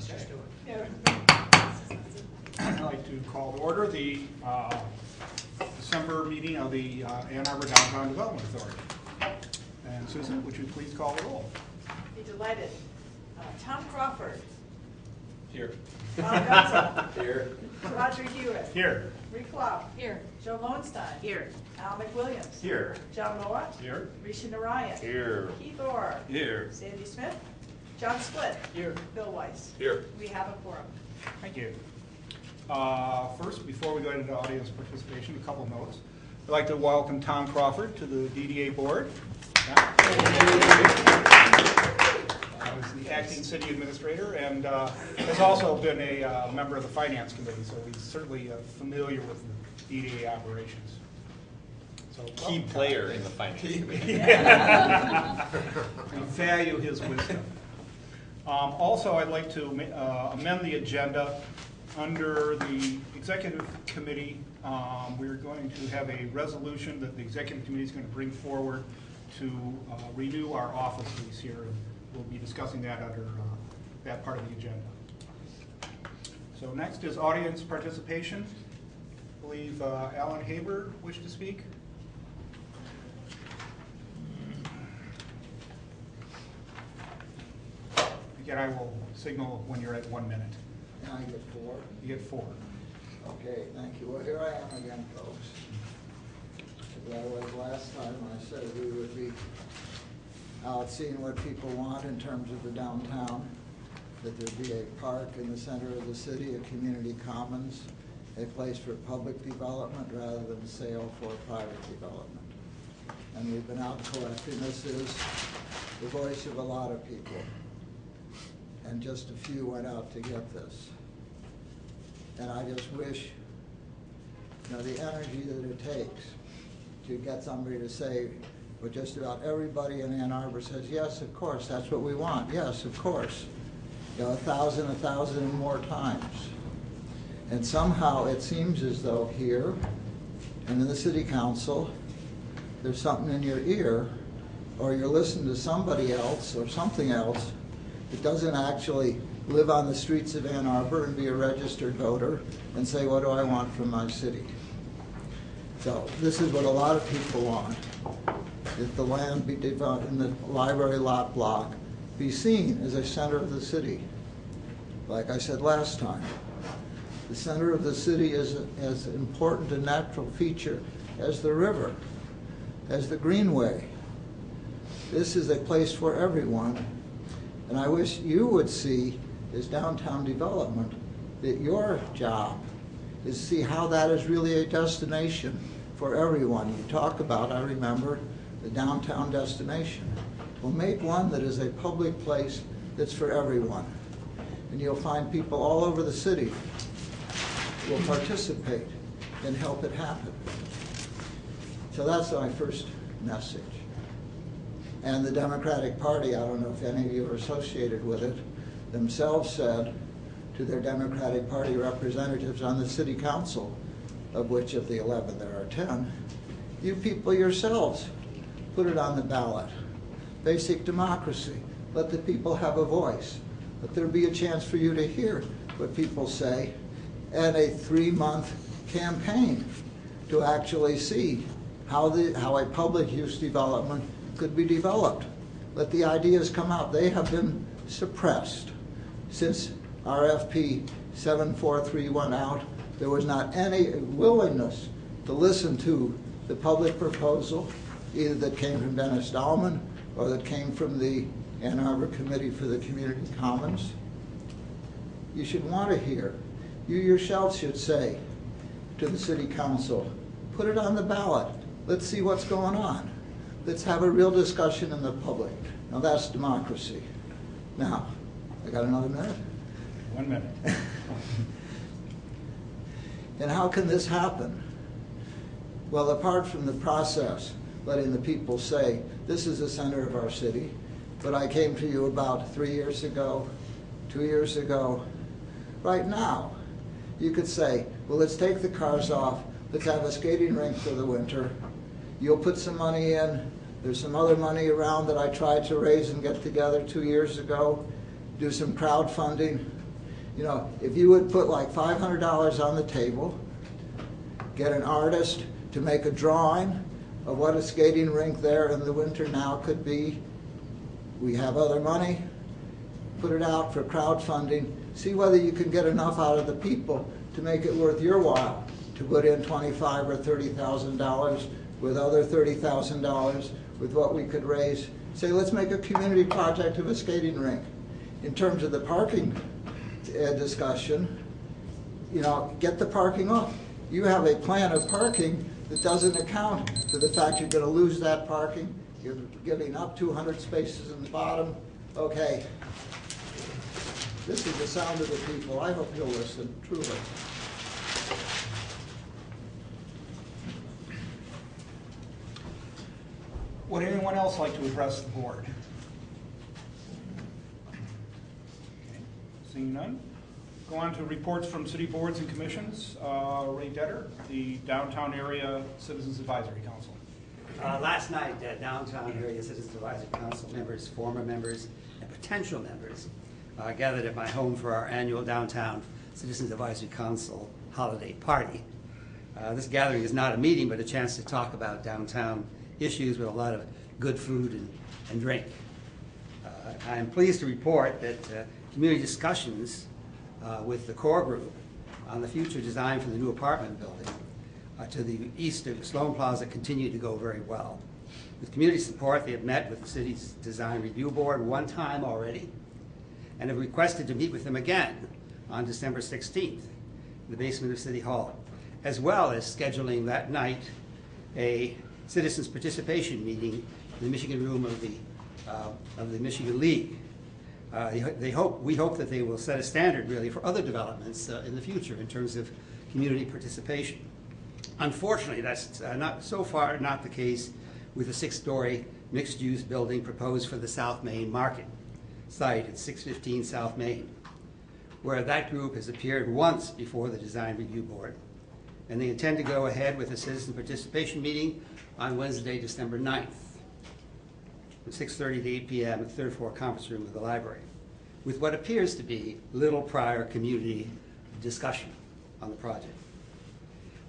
Let's just do it. Yeah. I'd like to call to order the December meeting of the Ann Arbor Downtown Development Authority. And Susan, would you please call the roll? Be delighted. Tom Crawford. Here. Bob Gutzel. Here. Roger Hewitt. Here. Rick Lau. Here. Joe Lowenstein. Here. Al McWilliams. Here. John Moa. Here. Risha Narayan. Here. Keith Orr. Here. Sandy Smith. John Split. Here. Bill Weiss. Here. We have a quorum. Thank you. First, before we go into audience participation, a couple notes. I'd like to welcome Tom Crawford to the DDA board. He's the acting city administrator and has also been a member of the finance committee, so he's certainly familiar with the DDA operations. So, Key player in the finance committee. We value his wisdom. Also, I'd like to amend the agenda. Under the executive committee, we're going to have a resolution that the executive committee is going to bring forward to renew our office lease here. We'll be discussing that under that part of the agenda. So next is audience participation. I believe Alan Haber wished to speak. Again, I will signal when you're at 1 minute. Now I get 4. You get 4. Okay, thank you. Well, here I am again, folks. As I was last time, I said we would be out seeing what people want in terms of the downtown, that there'd be a park in the center of the city, a community commons, a place for public development rather than sale for private development. And we've been out collecting. This is the voice of a lot of people. And just a few went out to get this. And I just wish, the energy that it takes to get somebody to say, but just about everybody in Ann Arbor says, yes, of course, that's what we want. Yes, of course. 1,000 and more times. And somehow it seems as though here and in the city council, there's something in your ear, or you're listening to somebody else or something else that doesn't actually live on the streets of Ann Arbor and be a registered voter and say, what do I want from my city? So this is what a lot of people want, that the land be developed in the library lot block be seen as a center of the city. Like I said last time, the center of the city is as important a natural feature as the river, as the greenway. This is a place for everyone. And I wish you would see, as downtown development, that your job is to see how that is really a destination for everyone. You talk about, I remember, the downtown destination. Well, make one that is a public place that's for everyone. And you'll find people all over the city will participate and help it happen. So that's my first message. And the Democratic Party, I don't know if any of you are associated with it, themselves said to their Democratic Party representatives on the city council, of which of the 11 there are 10, you people yourselves put it on the ballot. Basic democracy. Let the people have a voice. Let there be a chance for you to hear what people say, and a 3-month campaign to actually see how a public use development could be developed. Let the ideas come out. They have been suppressed. Since RFP 743 went out, there was not any willingness to listen to the public proposal, either that came from Dennis Dahlman or that came from the Ann Arbor Committee for the Community Commons. You should want to hear. You yourself should say to the city council, put it on the ballot. Let's see what's going on. Let's have a real discussion in the public. Now that's democracy. Now, I got another minute? 1 minute. And how can this happen? Well, apart from the process, letting the people say, this is the center of our city, but I came to you about 3 years ago, 2 years ago. Right now, you could say, well, let's take the cars off, let's have a skating rink for the winter. You'll put some money in. There's some other money around that I tried to raise and get together 2 years ago. Do some crowdfunding. You know, if you would put like $500 on the table, get an artist to make a drawing of what a skating rink there in the winter now could be. We have other money. Put it out for crowdfunding. See whether you can get enough out of the people to make it worth your while to put in $25,000 or $30,000 with other $30,000 with what we could raise. Say, let's make a community project of a skating rink. In terms of the parking discussion, you know, get the parking off. You have a plan of parking that doesn't account for the fact you're going to lose that parking. You're giving up 200 spaces in the bottom. Okay. This is the sound of the people. I hope you'll listen, truly. Would anyone else like to address the board? Okay. Seeing none. Go on to reports from city boards and commissions. Ray Detter, the Downtown Area Citizens Advisory Council. Last night, Downtown Area Citizens Advisory Council members, former members, and potential members gathered at my home for our annual Downtown Citizens Advisory Council holiday party. This gathering is not a meeting, but a chance to talk about downtown issues with a lot of good food and drink. I am pleased to report that community discussions with the core group on the future design for the new apartment building to the east of Sloan Plaza continue to go very well. With community support, they have met with the city's design review board one time already and have requested to meet with them again on December 16th in the basement of City Hall, as well as scheduling that night a citizens participation meeting in the Michigan room of the Michigan League. We hope that they will set a standard really for other developments in the future in terms of community participation. Unfortunately, that's not so far not the case with the 6-story mixed-use building proposed for the South Main Market site at 615 South Main, where that group has appeared once before the Design Review Board, and they intend to go ahead with a citizen participation meeting on Wednesday, December 9th, from 6:30 to 8 p.m. at the 3rd floor conference room of the library, with what appears to be little prior community discussion on the project.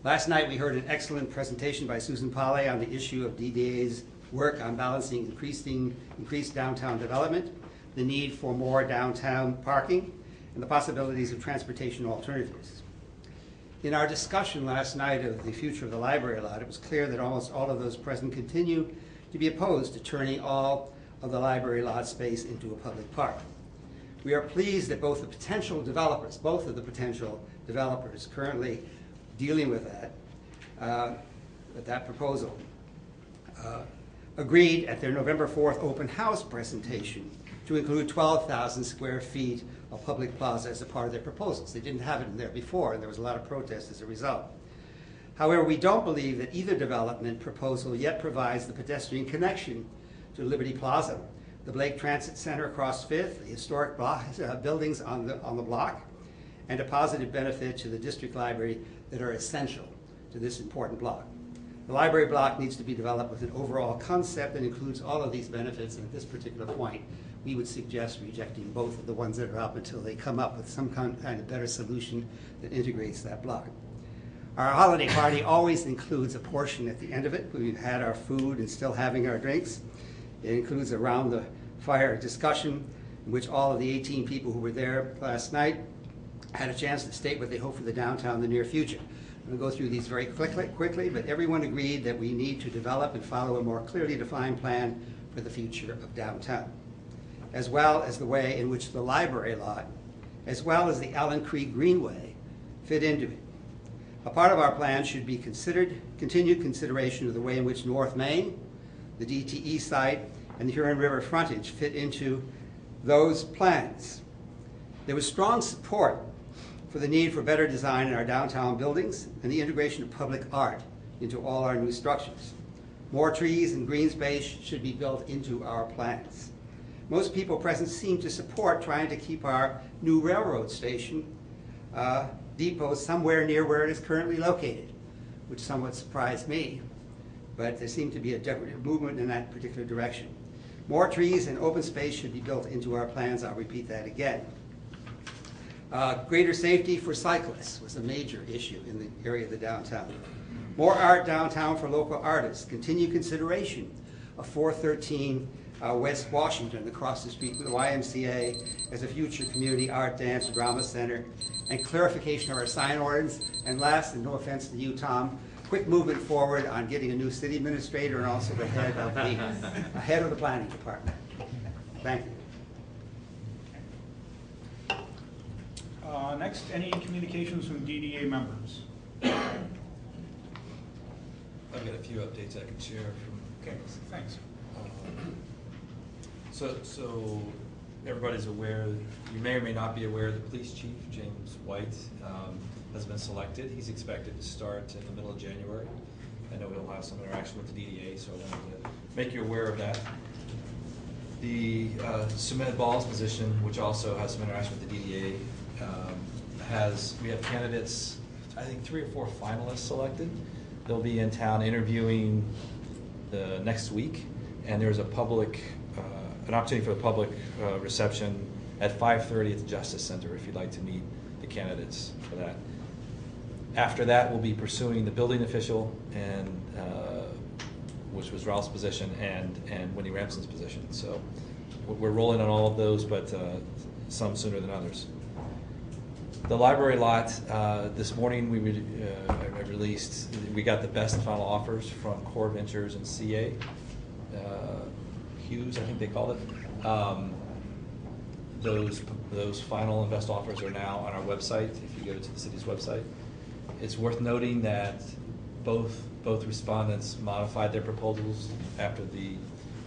Last night we heard an excellent presentation by Susan Polley on the issue of DDA's work on balancing increased downtown development, the need for more downtown parking, and the possibilities of transportation alternatives. In our discussion last night of the future of the library lot, it was clear that almost all of those present continue to be opposed to turning all of the library lot space into a public park. We are pleased that both of the potential developers currently dealing with that proposal agreed at their November 4th open house presentation to include 12,000 square feet of public plaza as a part of their proposals. They didn't have it in there before, and there was a lot of protest as a result. However, we don't believe that either development proposal yet provides the pedestrian connection to Liberty Plaza, the Blake Transit Center across 5th, the historic buildings on the block, and a positive benefit to the district library that are essential to this important block. The library block needs to be developed with an overall concept that includes all of these benefits, and at this particular point, we would suggest rejecting both of the ones that are up until they come up with some kind of better solution that integrates that block. Our holiday party always includes a portion at the end of it. We've had our food and still having our drinks. It includes a round the fire discussion in which all of the 18 people who were there last night had a chance to state what they hope for the downtown in the near future. I'm going to go through these very quickly, but everyone agreed that we need to develop and follow a more clearly defined plan for the future of downtown, as well as the way in which the library lot, as well as the Allen Creek Greenway, fit into it. A part of our plan should be continued consideration of the way in which North Main, the DTE site, and the Huron River frontage fit into those plans. There was strong support for the need for better design in our downtown buildings and the integration of public art into all our new structures. More trees and green space should be built into our plans. Most people present seem to support trying to keep our new railroad station depot somewhere near where it is currently located, which somewhat surprised me, but there seemed to be a movement in that particular direction. More trees and open space should be built into our plans. I'll repeat that again. Greater safety for cyclists was a major issue in the area of the downtown. More art downtown for local artists. Continued consideration of 413 West Washington across the street from the YMCA as a future community art, dance, drama center, and clarification of our sign ordinance. And last, and no offense to you, Tom, quick movement forward on getting a new city administrator and also the head of the planning department. Thank you. Next, any communications from DDA members? I've got a few updates I can share from. Okay, thanks. So everybody's aware, you may or may not be aware, the police chief, James White, has been selected. He's expected to start in the middle of January. I know he'll have some interaction with the DDA, so I wanted to make you aware of that. The Sumedh Ball's position, which also has some interaction with the DDA, we have candidates, I think 3 or 4 finalists selected. They'll be in town interviewing the next week, and there's a public, an opportunity for the public reception at 5:30 at the Justice Center if you'd like to meet the candidates for that. After that, we'll be pursuing the building official, and which was Ralph's position, and Winnie Ramson's position. So we're rolling on all of those, but some sooner than others. The library lot, this morning I released, we got the best and final offers from Core Ventures and CA, Hughes, I think they called it. Those final and best offers are now on our website, if you go to the city's website. It's worth noting that both respondents modified their proposals after the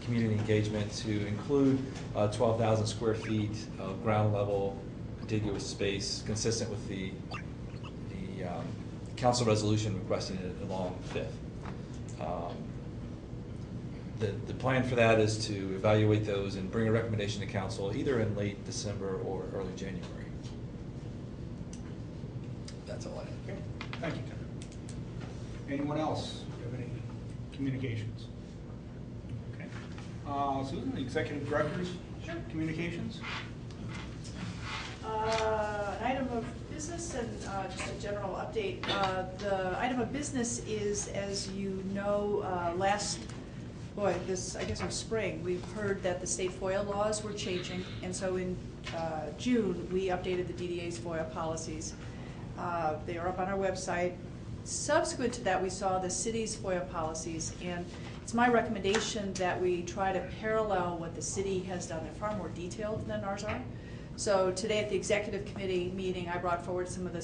community engagement to include 12,000 square feet of ground level contiguous space consistent with the council resolution requesting it along 5th. The plan for that is to evaluate those and bring a recommendation to council either in late December or early January. That's all I have. Okay, thank you, Tim. Anyone else have any communications? Okay. Susan, the executive director's communications? An item of business and just a general update. The item of business is, as you know, I guess in spring, we've heard that the state FOIA laws were changing, and so in June, we updated the DDA's FOIA policies. They are up on our website. Subsequent to that, we saw the city's FOIA policies, and it's my recommendation that we try to parallel what the city has done. They're far more detailed than ours are. So today at the executive committee meeting, I brought forward some of the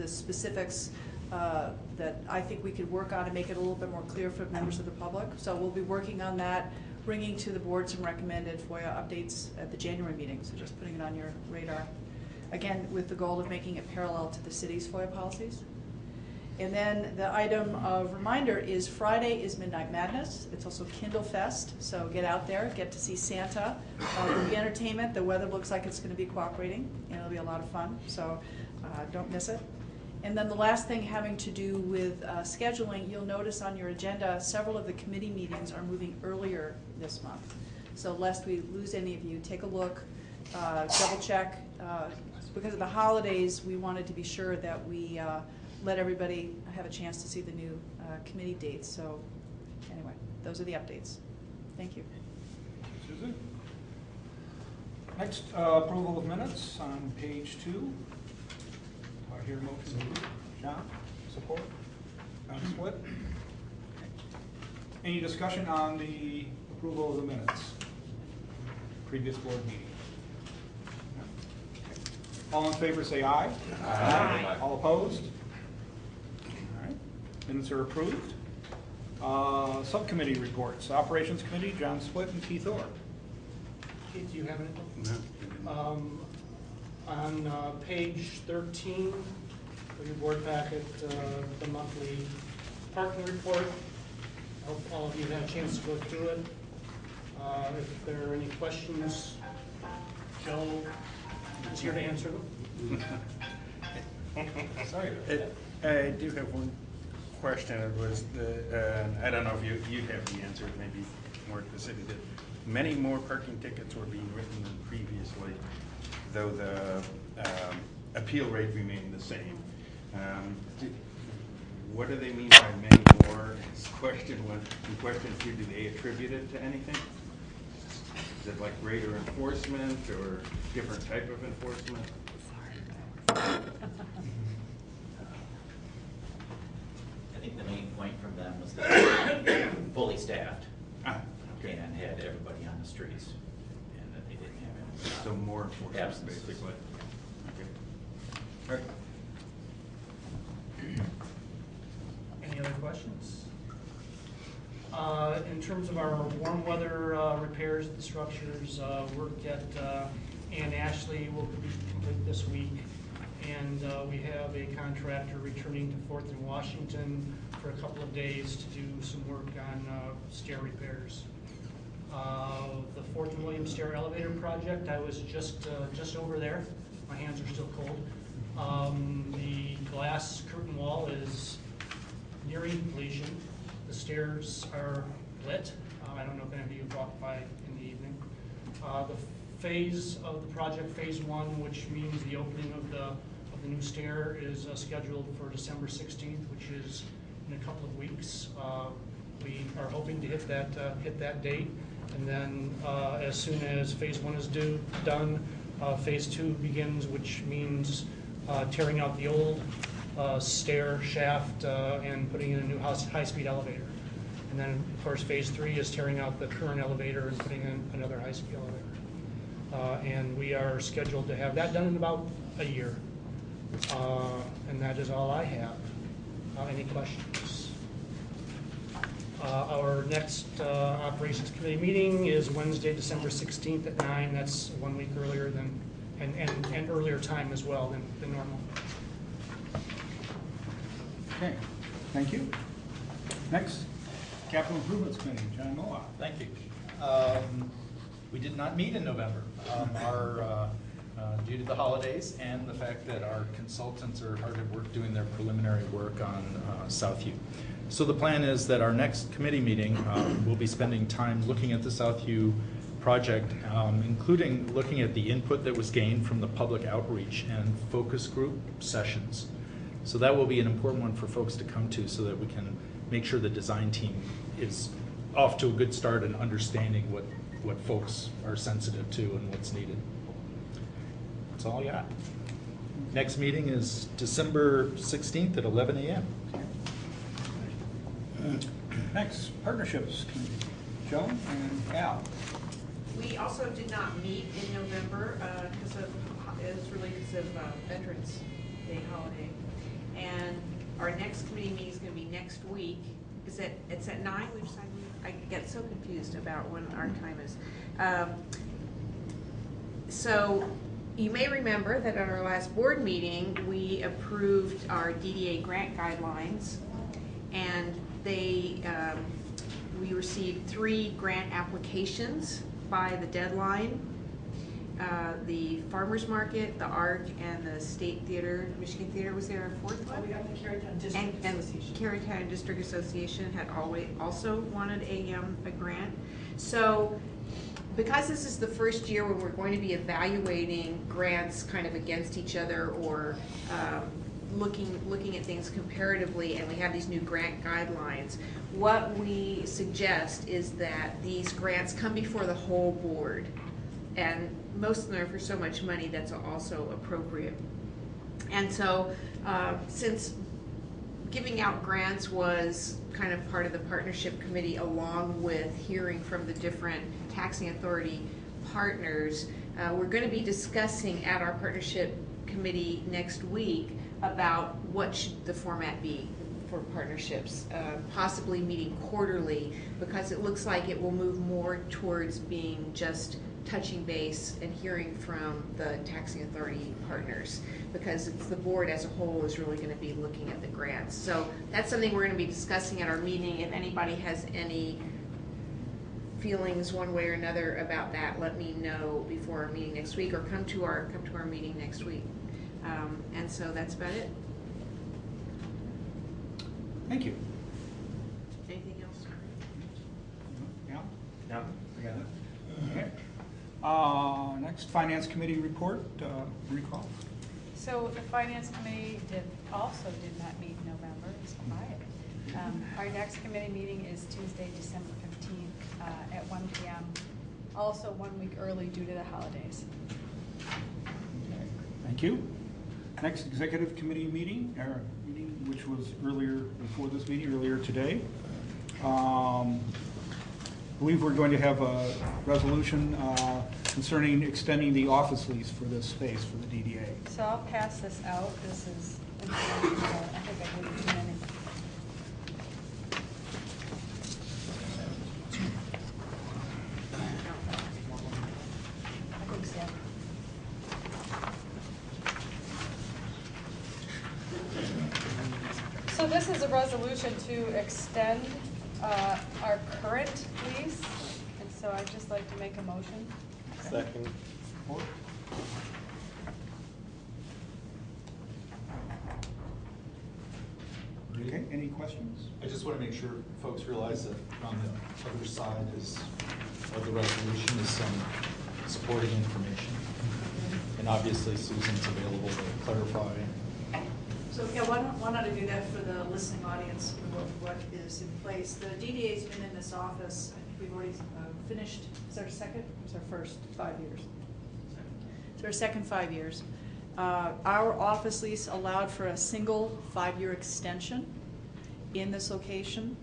specifics that I think we could work on to make it a little bit more clear for members of the public. So we'll be working on that, bringing to the board some recommended FOIA updates at the January meeting. So just putting it on your radar. Again, with the goal of making it parallel to the city's FOIA policies. And then the item of reminder is Friday is Midnight Madness. It's also Kindle Fest, so get out there, get to see Santa. There'll be entertainment. The weather looks like it's going to be cooperating, and it'll be a lot of fun, so don't miss it. And then the last thing having to do with scheduling, you'll notice on your agenda several of the committee meetings are moving earlier this month. So lest we lose any of you, take a look, double check. Because of the holidays, we wanted to be sure that we let everybody have a chance to see the new committee dates. So anyway, those are the updates. Thank you. Susan? Next, approval of minutes on page 2. Do I hear a motion? John, support? On split? Okay. Any discussion on the approval of the minutes? Previous board meeting? Okay. All in favor say aye. Aye. All opposed? All right. Minutes are approved. Subcommittee reports. Operations Committee, John Split and Keith Orr. Keith, do you have anything? No. On page 13 of your board packet, the monthly parking report. I hope all of you had a chance to go through it. If there are any questions, Joe is here to answer them. Sorry about that. I do have one question. It was I don't know if you have the answer, maybe more specific. That many more parking tickets were being written than previously, though the appeal rate remained the same. What do they mean by many more? Is question one. And question two, do they attribute it to anything? Is it like greater enforcement or different type of enforcement? I think the main point from them was that they were fully staffed Okay. and had everybody on the streets, and that they didn't have any. So more enforcement, Absences. basically. Okay. All right. Any other questions? In terms of our warm weather repairs of the structures, work at Ann Ashley will be complete this week. And we have a contractor returning to 4th and Washington for a couple of days to do some work on stair repairs. The 4th and William stair elevator project, I was just over there. My hands are still cold. The glass curtain wall is nearing completion. The stairs are lit. I don't know if any of you have walked by in the evening. The phase of the project, phase 1, which means the opening of the new stair, is scheduled for December 16th, which is in a couple of weeks. We are hoping to hit that date, and then as soon as phase 1 is done, phase 2 begins, which means tearing out the old stair shaft and putting in a new high-speed elevator. And then, of course, phase 3 is tearing out the current elevator and putting in another high-speed elevator. And we are scheduled to have that done in about a year. And that is all I have. Any questions? Our next Operations Committee meeting is Wednesday, December 16th at 9. That's 1 week earlier than, and earlier time as well than normal. Okay, thank you. Next, Capital Improvements Committee, John Moa. Thank you. We did not meet in November. Due to the holidays and the fact that our consultants are hard at work doing their preliminary work on Southview. So the plan is that our next committee meeting, we'll be spending time looking at the Southview project, including looking at the input that was gained from the public outreach and focus group sessions. So that will be an important one for folks to come to so that we can make sure the design team is off to a good start and understanding what folks are sensitive to and what's needed. That's all I got. Next meeting is December 16th at 11 a.m. Next, Partnerships Committee, Joan and Al. We also did not meet in November it was related to Veterans Day holiday. And our next committee meeting is going to be next week. It's at 9? Which time? I get so confused about when our time is. So you may remember that at our last board meeting, we approved our DDA grant guidelines, and we received 3 grant applications by the deadline. The Farmers Market, the ARC, and the State Theater, Michigan Theater. Was there a 4th one? We got the Carytown District Association. And Carytown District Association had also wanted a grant. So because this is the first year when we're going to be evaluating grants kind of against each other or looking at things comparatively, and we have these new grant guidelines, what we suggest is that these grants come before the whole board. And most of them are for so much money that's also appropriate. And so since giving out grants was kind of part of the partnership committee along with hearing from the different taxing authority partners, we're going to be discussing at our partnership committee next week about what should the format be for partnerships, possibly meeting quarterly, because it looks like it will move more towards being just touching base and hearing from the taxing authority partners, because it's the board as a whole is really going to be looking at the grants. So that's something we're going to be discussing at our meeting. If anybody has any feelings one way or another about that, let me know before our meeting next week, or come to our meeting next week. And so that's about it. Thank you. Anything else? Yeah? No. I got it. Okay. Next, Finance Committee report, recall. So the finance committee also did not meet in November, it was quiet. Our next committee meeting is Tuesday, December 15th at 1 p.m. Also 1 week early due to the holidays. Thank you. Next executive committee meeting, which was earlier before this meeting, earlier today. I believe we're going to have a resolution concerning extending the office lease for this space for the DDA. So I'll pass this out. This is, I think I gave you too many. I think so. So this is a resolution to extend our current lease, and so I'd just like to make a motion. Second. Okay, any questions? I just want to make sure folks realize that on the other side of the resolution is some supporting information. And obviously Susan's available to clarify. So, yeah, why don't I do that for the listening audience, what is in place. The DDA's been in this office, I think we've already finished, is our second, or is our first 5 years? It's our second 5 years. Our office lease allowed for a single 5-year extension in this location.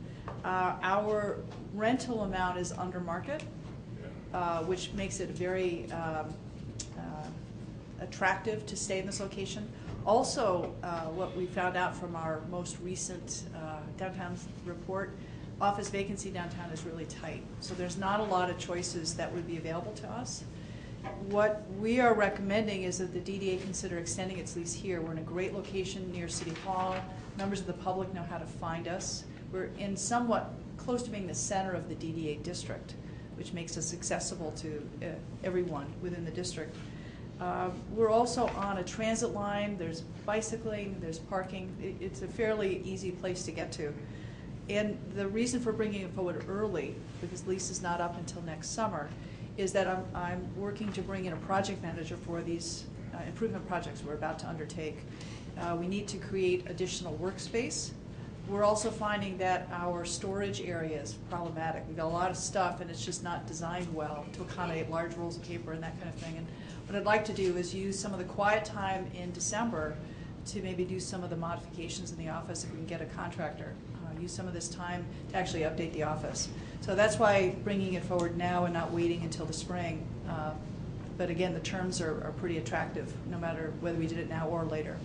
Our rental amount is under market, which makes it very attractive to stay in this location. Also, what we found out from our most recent downtown report, office vacancy downtown is really tight. So there's not a lot of choices that would be available to us. What we are recommending is that the DDA consider extending its lease here. We're in a great location near City Hall. Members of the public know how to find us. We're in somewhat close to being the center of the DDA district, which makes us accessible to everyone within the district. We're also on a transit line. There's bicycling, there's parking. It's a fairly easy place to get to. And the reason for bringing it forward early, because the lease is not up until next summer, is that I'm working to bring in a project manager for these improvement projects we're about to undertake. We need to create additional workspace. We're also finding that our storage area is problematic. We've got a lot of stuff and it's just not designed well to accommodate large rolls of paper and that kind of thing. And what I'd like to do is use some of the quiet time in December to maybe do some of the modifications in the office if we can get a contractor. Use some of this time to actually update the office. So that's why bringing it forward now and not waiting until the spring. But again, the terms are pretty attractive, no matter whether we did it now or later.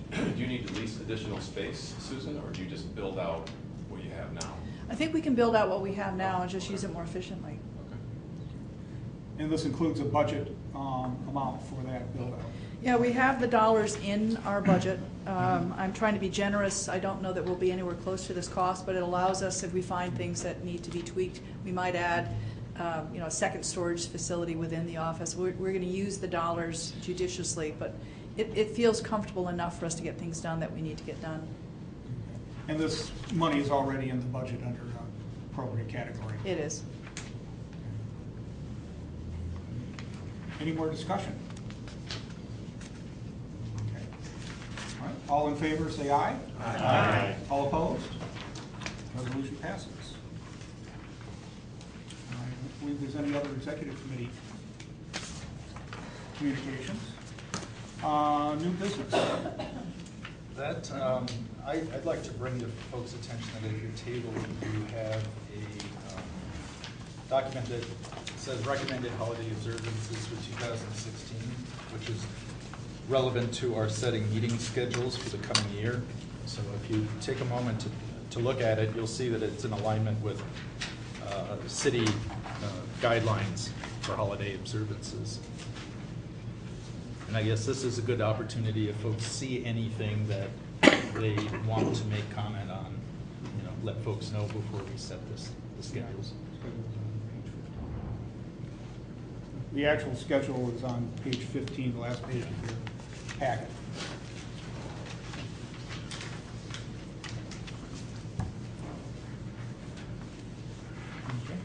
Do you need to lease additional space, Susan, or do you just build out what you have now? I think we can build out what we have now and just use it more efficiently. Okay. And this includes a budget amount for that build out. Yeah, we have the dollars in our budget. I'm trying to be generous. I don't know that we'll be anywhere close to this cost, but it allows us, if we find things that need to be tweaked, we might add a second storage facility within the office. We're going to use the dollars judiciously, but it feels comfortable enough for us to get things done that we need to get done. And this money is already in the budget under appropriate category. It is. Any more discussion? Okay. All right. All in favor, say aye. Aye. All opposed? Resolution passes. I don't believe there's any other executive committee communications. New business. That, I'd like to bring to folks' attention that at your table you have a document that says recommended holiday observances for 2016, which is relevant to our setting meeting schedules for the coming year. So if you take a moment to look at it, you'll see that it's in alignment with city guidelines for holiday observances. And I guess this is a good opportunity if folks see anything that they want to make comment on, let folks know before we set the schedules. The actual schedule is on page 15, the last page of your packet. Okay.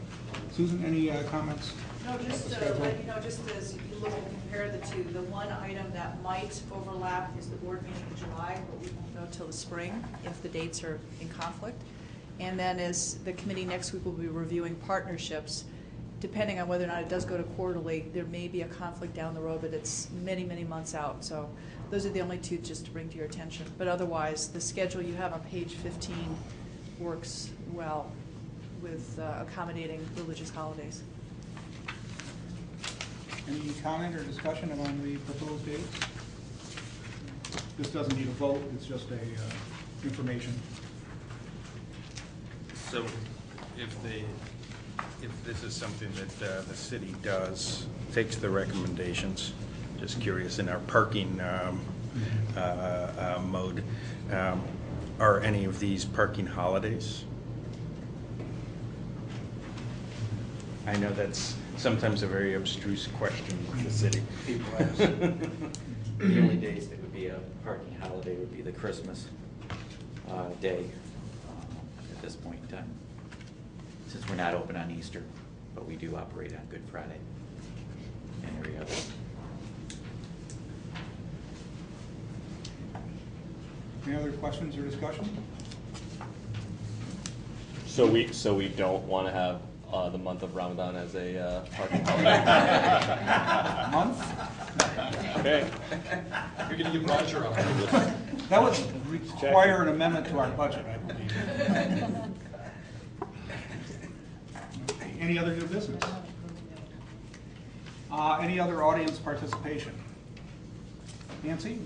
Susan, any comments No, just to let you know, just as you look and compare the two, the one item that might overlap is the board meeting in July, but we won't know till the spring if the dates are in conflict. And then as the committee next week will be reviewing partnerships, depending on whether or not it does go to quarterly, there may be a conflict down the road, but it's many, many months out. So those are the only two just to bring to your attention. But otherwise, the schedule you have on page 15 works well with accommodating religious holidays. Any comment or discussion on the proposed dates? This doesn't need a vote, it's just a information. So if this is something that the city does, takes the recommendations, just curious, in our parking mode, are any of these parking holidays? I know that's sometimes a very abstruse question with the city. People ask. The only days that would be a parking holiday would be the Christmas day at this point in time. Since we're not open on Easter, but we do operate on Good Friday and every other. Any other questions or discussion? So we don't want to have the month of Ramadan as a parking holiday? Month? Okay. You're going to give Roger up. That would require an amendment to our budget, I believe. Any other new business? Any other audience participation? Nancy?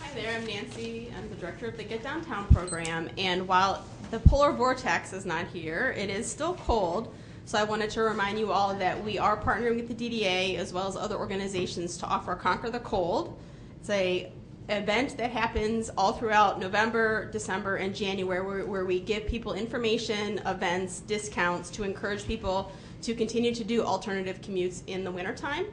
Hi there, I'm Nancy. I'm the director of the Get Downtown program, and while the polar vortex is not here, it is still cold, so I wanted to remind you all that we are partnering with the DDA as well as other organizations to offer Conquer the Cold. It's an event that happens all throughout November, December, and January where we give people information, events, discounts to encourage people to continue to do alternative commutes in the wintertime.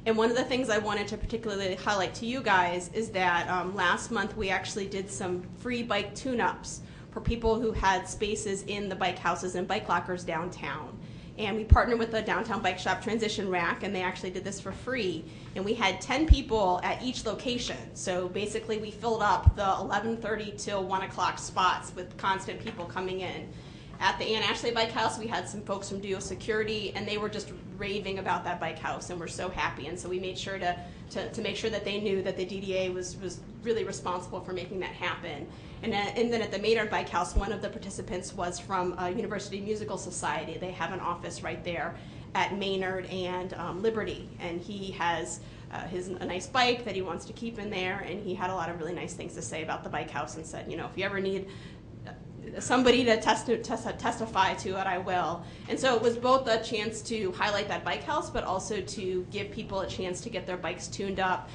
And one of the things I wanted to particularly highlight to you guys is that last month we actually did some free bike tune-ups for people who had spaces in the bike houses and bike lockers downtown. And we partnered with the Downtown Bike Shop Transition Rack, and they actually did this for free. And we had 10 people at each location. So basically we filled up the 11:30 till 1 o'clock spots with constant people coming in. At the Ann Ashley Bike House, we had some folks from Duo Security, and they were just raving about that bike house, and we're so happy. And so we made sure to make sure that they knew that the DDA was really responsible for making that happen. And then at the Maynard Bike House, one of the participants was from University Musical Society. They have an office right there at Maynard and Liberty, and he has a nice bike that he wants to keep in there, and he had a lot of really nice things to say about the bike house and said, you know, if you ever need somebody to testify to it, I will. And so it was both a chance to highlight that bike house, but also to give people a chance to get their bikes tuned up,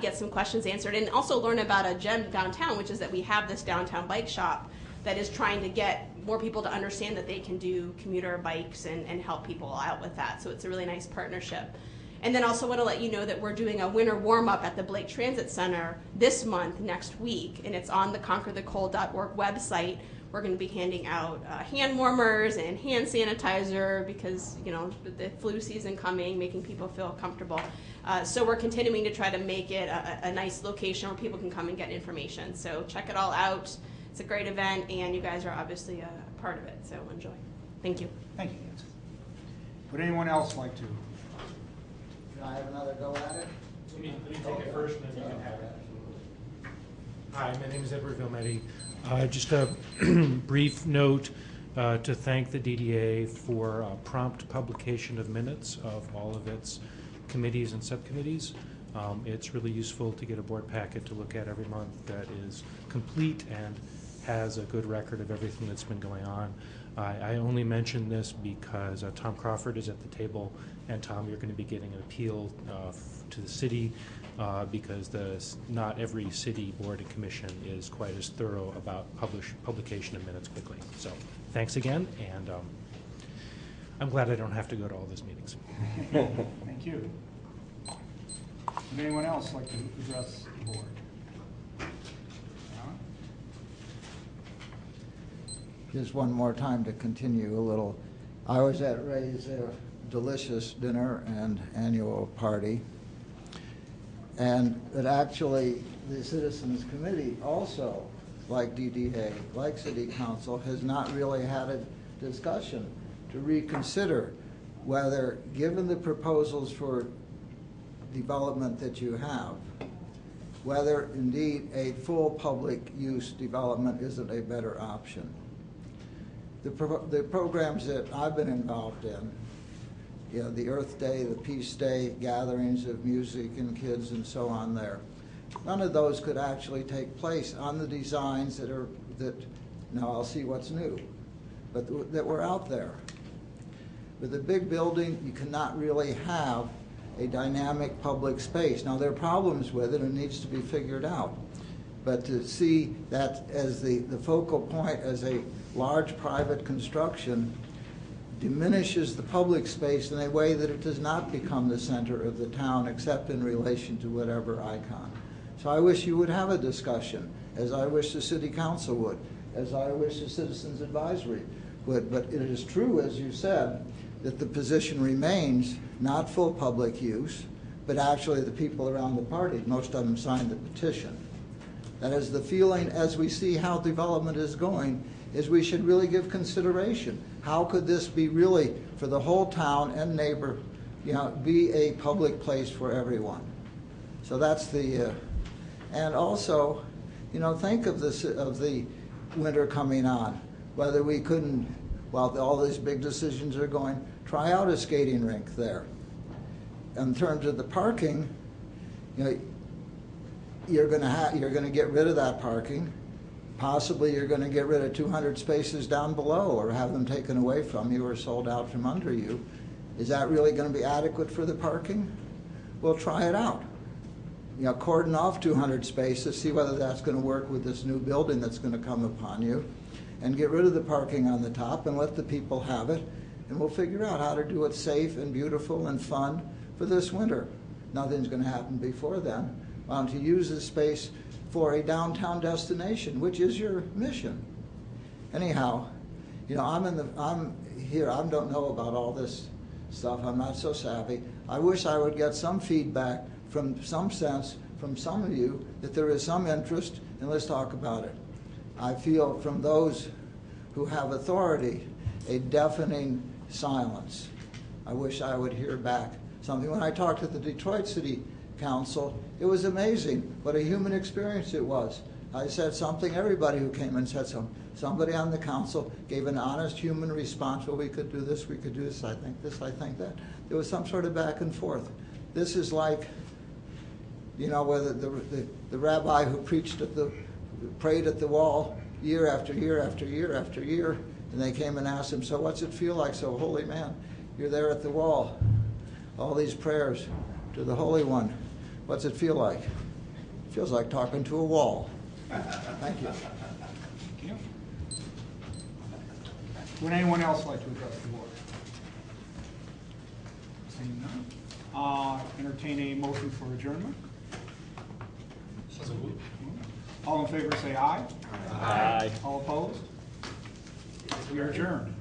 get some questions answered, and also learn about a gem downtown, which is that we have this downtown bike shop that is trying to get more people to understand that they can do commuter bikes and help people out with that. So it's a really nice partnership. And then also want to let you know that we're doing a winter warm-up at the Blake Transit Center this month, next week, and it's on the conquerthecold.org website. We're going to be handing out hand warmers and hand sanitizer because, you know, the flu season coming, making people feel comfortable. So we're continuing to try to make it a nice location where people can come and get information. So check it all out. It's a great event, and you guys are obviously a part of it, so enjoy. Thank you. Thank you, Nancy. Would anyone else like to? Can I have another go at it? Let me take it first, and then you can have it. Hi, my name is Edward Vilmetti. Just a brief note to thank the DDA for prompt publication of minutes of all of its committees and subcommittees. It's really useful to get a board packet to look at every month that is complete and has a good record of everything that's been going on. I only mention this because Tom Crawford is at the table, and Tom, you're going to be getting an appeal to the city because not every city board and commission is quite as thorough about publication of minutes quickly. So thanks again, and I'm glad I don't have to go to all those meetings. Thank you. Would anyone else like to address the board? Just one more time to continue a little. I was at Ray's delicious dinner and annual party. And that actually the Citizens Committee also, like DDA, like City Council, has not really had a discussion to reconsider whether, given the proposals for development that you have, whether indeed a full public use development isn't a better option. The programs that I've been involved in, you know, the Earth Day, the Peace Day, gatherings of music and kids and so on there, none of those could actually take place on the designs now I'll see what's new, but that were out there. With a big building, you cannot really have a dynamic public space. Now, there are problems with it and it needs to be figured out. But to see that as the focal point as a large private construction diminishes the public space in a way that it does not become the center of the town except in relation to whatever icon. So I wish you would have a discussion, as I wish the City Council would, as I wish the Citizens Advisory would. But it is true, as you said, that the position remains not full public use, but actually the people around the party, most of them signed the petition. That is the feeling as we see how development is going, is we should really give consideration. How could this be really, for the whole town and neighbor, you know, be a public place for everyone? So that's the, and also, you know, think of this, of the winter coming on, whether we couldn't, while all these big decisions are going, try out a skating rink there. In terms of the parking, you know, you're going to get rid of that parking. Possibly you're going to get rid of 200 spaces down below or have them taken away from you or sold out from under you. Is that really going to be adequate for the parking? Well, try it out. You know, cordon off 200 spaces, see whether that's going to work with this new building that's going to come upon you, and get rid of the parking on the top and let the people have it, and we'll figure out how to do it safe and beautiful and fun for this winter. Nothing's going to happen before then. Why don't you use this space for a downtown destination, which is your mission? Anyhow, you know, I'm here. I don't know about all this stuff. I'm not so savvy. I wish I would get some feedback from some sense from some of you that there is some interest, and let's talk about it. I feel from those who have authority a deafening silence. I wish I would hear back something. When I talked to the Detroit City Council, it was amazing what a human experience it was. I said something, everybody who came in said something. Somebody on the council gave an honest human response. Well, we could do this, we could do this, I think this, I think that. There was some sort of back and forth. This is like, you know, whether the rabbi who prayed at the wall year after year after year after year, and they came and asked him, so what's it feel like? So, holy man, you're there at the wall, all these prayers to the Holy One. What's it feel like? It feels like talking to a wall. Thank you. Thank you. Would anyone else like to address the board? Seeing none. Entertain a motion for adjournment. All in favor say aye. Aye. All opposed? We are adjourned.